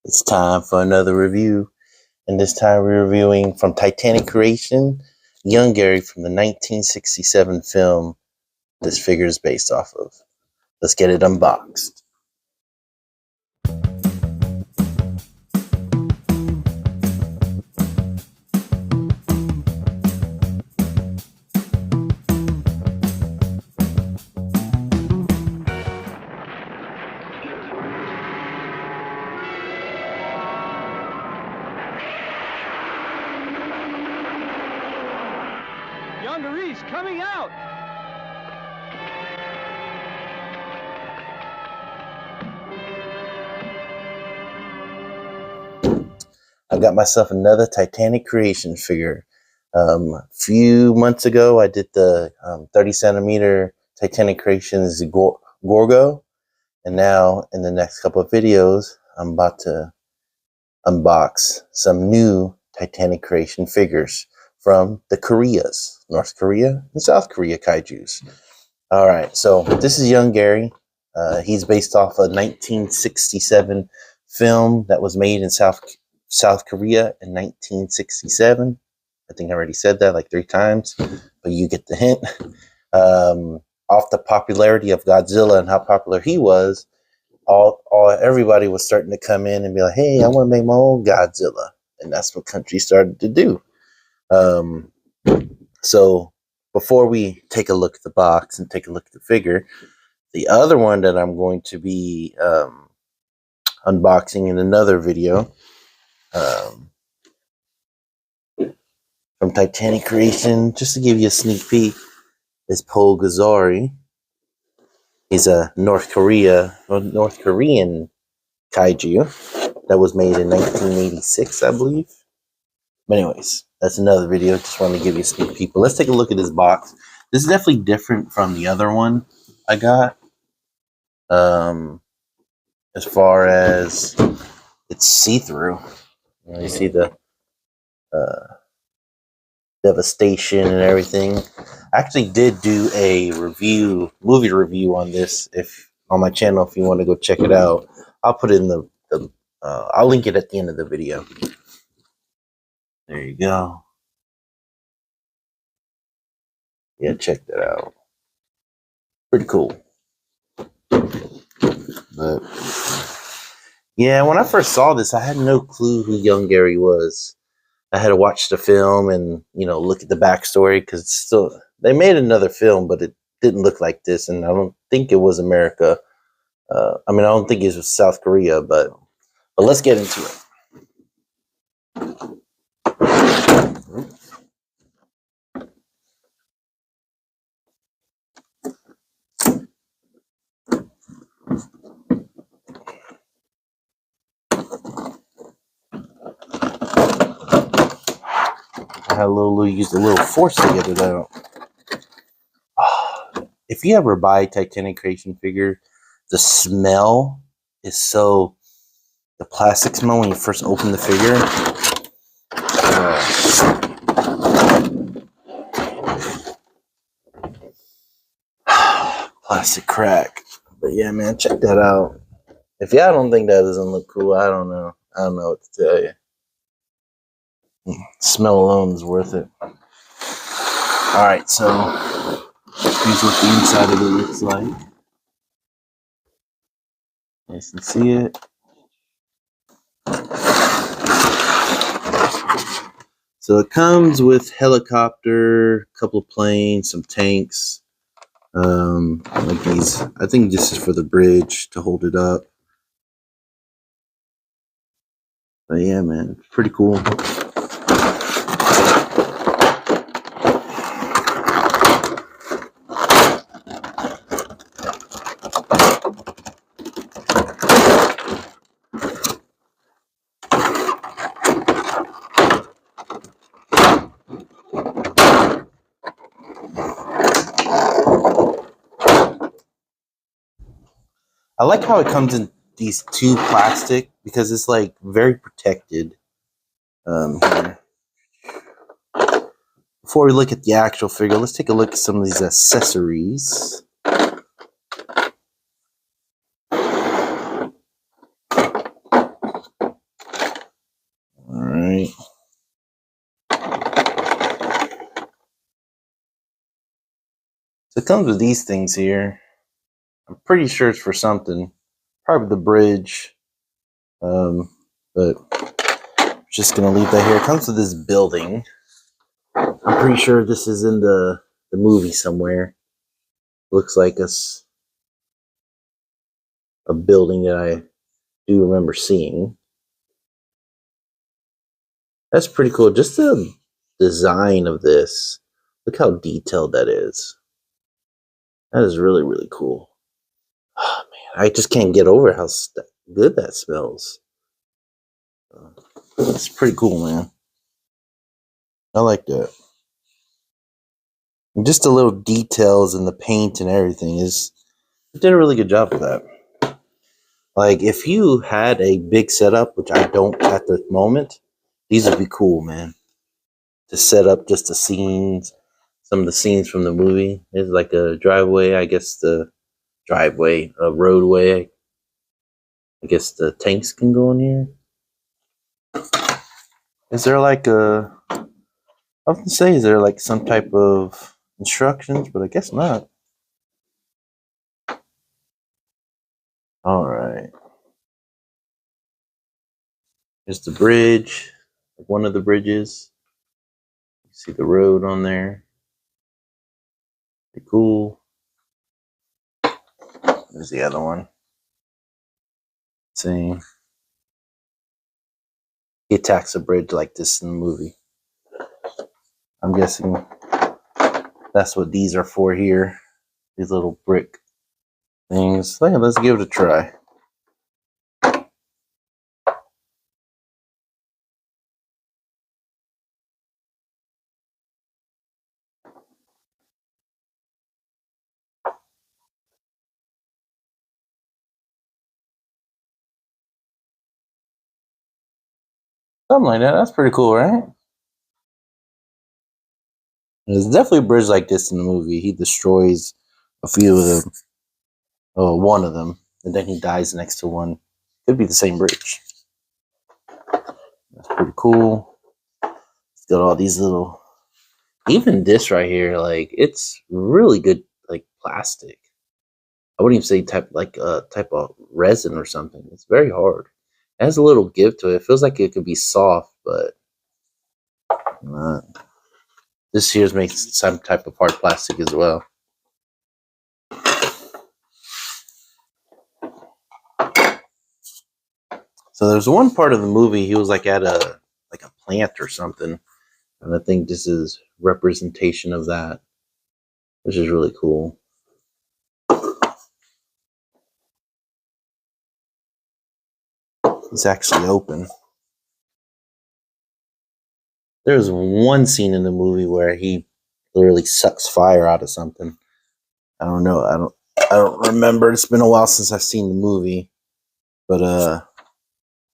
It's time for another review, and this time we're reviewing from Titanic Creations Yongary from the 1967 film this figure is based off of. Let's get it unboxed. Yongary's coming out! I got myself another Titanic Creations figure. A few months ago, I did the 30 centimeter Titanic Creations Gorgo. And now, in the next couple of videos, I'm about to unbox some new Titanic Creation figures from the Koreas, North Korea and South Korea kaijus. All right, so this is Yongary. He's based off a 1967 film that was made in South Korea in 1967. I think I already said that like 3 times, but you get the hint. Off the popularity of Godzilla and how popular he was, everybody was starting to come in and be like, "Hey, I want to make my own Godzilla," and that's what countries started to do. So before we take a look at the box and take a look at the figure, the other one that I'm going to be unboxing in another video from Titanic Creation, just to give you a sneak peek, is Pol Gazari. He's a North Korean kaiju that was made in 1986, I believe. But anyways, that's another video. Just wanted to give you a sneak peek. But let's take a look at this box. This is definitely different from the other one I got. As far as it's see-through. You see the devastation and everything. I actually did do a movie review on this on my channel if you want to go check it out. I'll put it in I'll link it at the end of the video. There you go. Yeah, check that out. Pretty cool. But yeah, when I first saw this, I had no clue who Yongary was. I had to watch the film and, look at the backstory, because they made another film, but it didn't look like this, and I don't think it was America. I don't think it was South Korea, but let's get into it. I used a little force to get it out. If you ever buy a Titanic Creation figure, the smell is the plastic smell when you first open the figure. Plastic crack. But yeah, man, check that out. If y'all don't think that doesn't look cool, I don't know. I don't know what to tell you. Smell alone is worth it. Alright, so here's what the inside of it looks like. Nice and see it. So it comes with helicopter, a couple of planes, some tanks. Like these. I think this is for the bridge to hold it up. But yeah, man, pretty cool. I like how it comes in these 2 plastic, because it's like very protected. Here. Before we look at the actual figure, let's take a look at some of these accessories. comes with these things here. I'm pretty sure it's for something. Probably the bridge. But just gonna leave that here. It comes with this building. I'm pretty sure this is in the movie somewhere. Looks like a building that I do remember seeing. That's pretty cool. Just the design of this. Look how detailed that is. That is really, really cool. Oh, man, I just can't get over how good that smells. It's pretty cool, man. I like that. And just the little details and the paint and everything it did a really good job of that. Like, if you had a big setup, which I don't at the moment, these would be cool, man. To set up just the scenes, some of the scenes from the movie. There's like a driveway, I guess a roadway. I guess the tanks can go in here. Is there like I was gonna say, is there like some type of instructions? But I guess not. All right. Here's the bridge, one of the bridges. You see the road on there. Pretty cool. There's the other one. Same. He attacks a bridge like this in the movie. I'm guessing that's what these are for here. These little brick things. So yeah, let's give it a try. Something like that. That's pretty cool, right? There's definitely a bridge like this in the movie. He destroys a few of them. Oh, one of them. And then he dies next to one. Could be the same bridge. That's pretty cool. It's got all these little... Even this right here, like, it's really good, like, plastic. I wouldn't even say type of resin or something. It's very hard. It has a little give to it. It feels like it could be soft, but not. This here's makes some type of hard plastic as well. So there's one part of the movie he was like at a plant or something, and I think this is representation of that, which is really cool. It's actually open. There's one scene in the movie where he literally sucks fire out of something. I don't know. I don't remember. It's been a while since I've seen the movie, but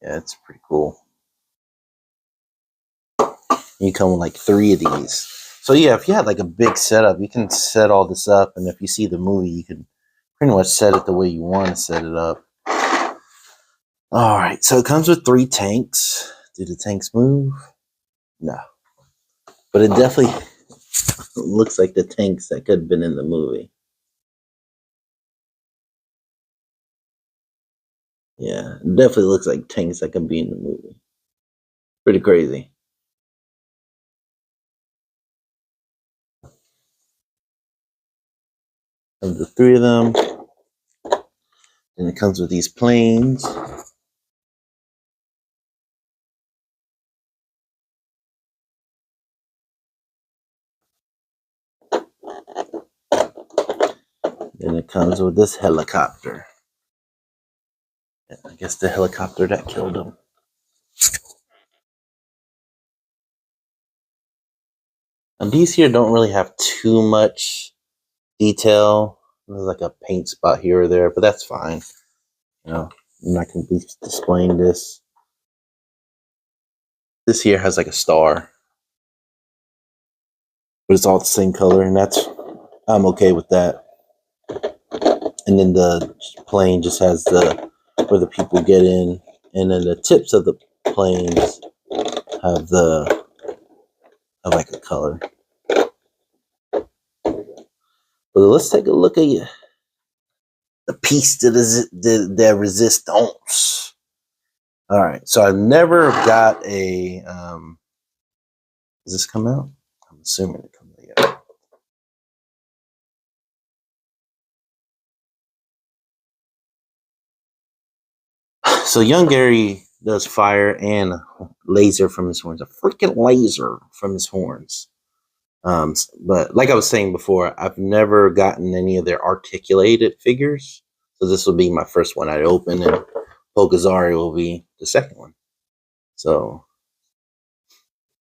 yeah, it's pretty cool. You come with like 3 of these. So yeah, if you had like a big setup, you can set all this up, and if you see the movie, you can pretty much set it the way you want to set it up. All right, so it comes with 3 tanks. Do the tanks move? No. But it definitely looks like the tanks that could have been in the movie. Yeah, it definitely looks like tanks that could be in the movie. Pretty crazy. Of the 3 of them. And it comes with these planes. And it comes with this helicopter. I guess the helicopter that killed him. And these here don't really have too much detail. There's like a paint spot here or there, but that's fine. You know, I'm not going to be displaying this. This here has like a star, but it's all the same color, and I'm okay with that. And then the plane just has where the people get in, and then the tips of the planes have like a color. But let's take a look at the piece de resistance. All right, so I've never got a. Does this come out? I'm assuming it comes out. So Yongary does fire and laser from his horns. A freaking laser from his horns. But like I was saying before, I've never gotten any of their articulated figures. So this will be my first one I'd open, and Pokazari will be the second one. So,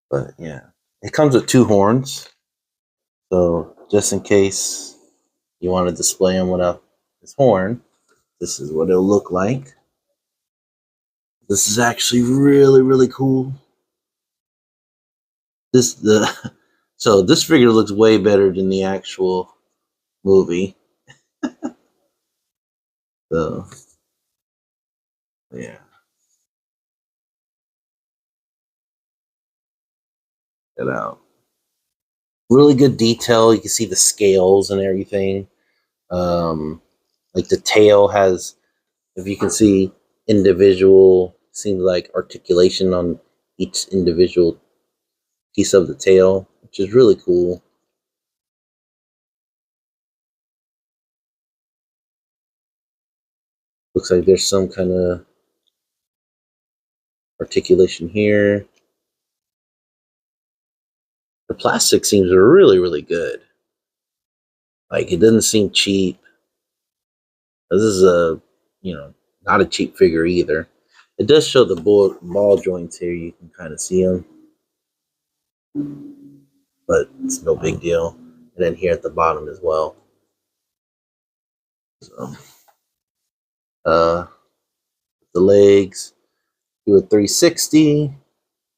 but yeah, it comes with 2 horns. So just in case you want to display him without his horn, this is what it'll look like. This is actually really, really cool. So this figure looks way better than the actual movie. So yeah. Check it out. Really good detail. You can see the scales and everything. Like the tail has, if you can see, individual, seems like articulation on each individual piece of the tail, which is really cool. Looks like there's some kind of articulation here. The plastic seems really, really good. Like, it doesn't seem cheap. This is not a cheap figure either. It does show the ball joints here. You can kind of see them. But it's no big deal. And then here at the bottom as well. So, the legs do a 360.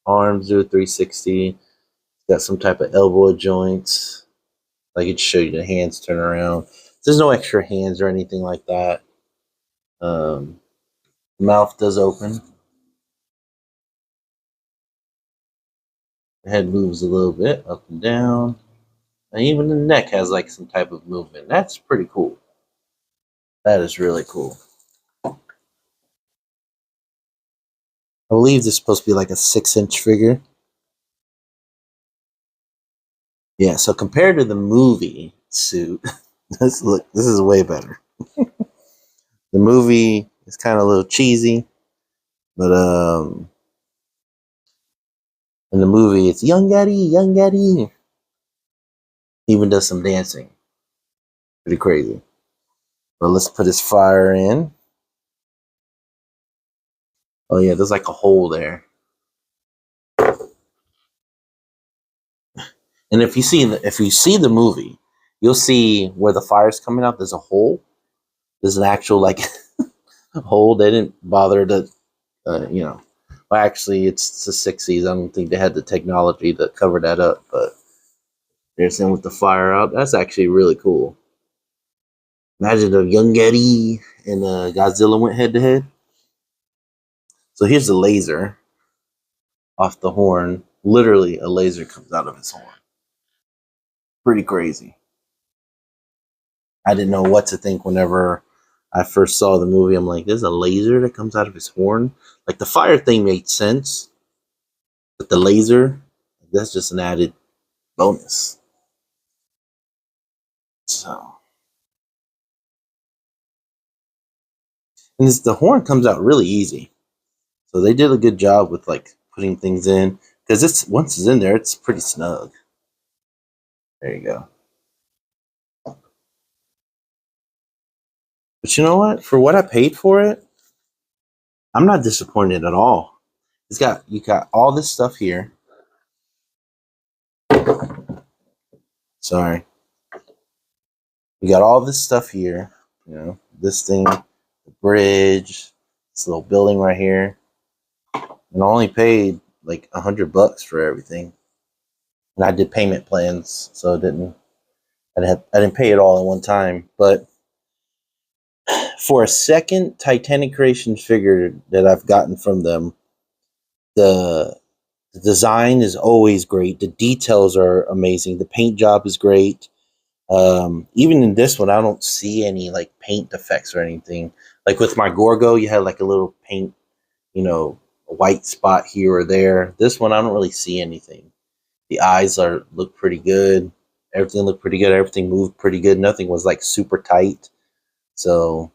Arms do a 360. Got some type of elbow joints. I could show you the hands turn around. There's no extra hands or anything like that. Mouth does open. The head moves a little bit up and down. And even the neck has like some type of movement. That's pretty cool. That is really cool. I believe this is supposed to be like a 6-inch figure. Yeah, so compared to the movie suit, this is way better. The movie is kind of a little cheesy, but in the movie it's Yongary. Even does some dancing. Pretty crazy. But let's put his fire in. Oh yeah, there's like a hole there. And if you see the movie, you'll see where the fire's coming out. There's a hole. There's an actual like hole. They didn't bother to, Well, actually, it's the '60s. I don't think they had the technology to cover that up. But there's him with the fire out. That's actually really cool. Imagine if Yongary and Godzilla went head to head. So here's the laser off the horn. Literally, a laser comes out of his horn. Pretty crazy. I didn't know what to think whenever I first saw the movie. I'm like, there's a laser that comes out of his horn? Like, the fire thing made sense, but the laser, that's just an added bonus. So, and the horn comes out really easy. So they did a good job with like putting things in, because once it's in there, it's pretty snug. There you go. But you know what? For what I paid for it, I'm not disappointed at all. You got all this stuff here. Sorry. You got all this stuff here. This thing, the bridge, this little building right here. And I only paid like $100 for everything. And I did payment plans, so I didn't pay it all at one time. But for a second Titanic Creations figure that I've gotten from them, the design is always great. The details are amazing. The paint job is great. Even in this one, I don't see any like paint defects or anything. Like with my Gorgo, you had like a little paint, a white spot here or there. This one, I don't really see anything. The eyes look pretty good. Everything looked pretty good. Everything moved pretty good. Nothing was like super tight. So,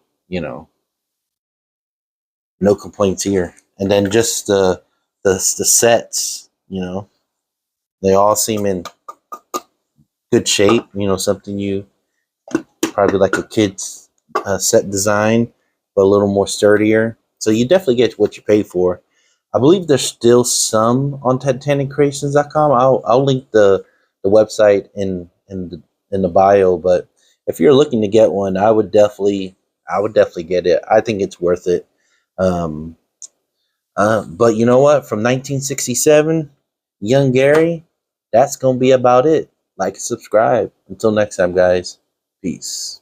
no complaints here. And then just the sets, they all seem in good shape. Something you probably like a kid's set design, but a little more sturdier. So you definitely get what you pay for. I believe there's still some on TitanicCreations.com. I'll link the website in the bio. But if you're looking to get one, I would definitely get it. I think it's worth it. Um, but you know what? From 1967, Young Gary, that's gonna be about it. Like and subscribe. Until next time, guys. Peace.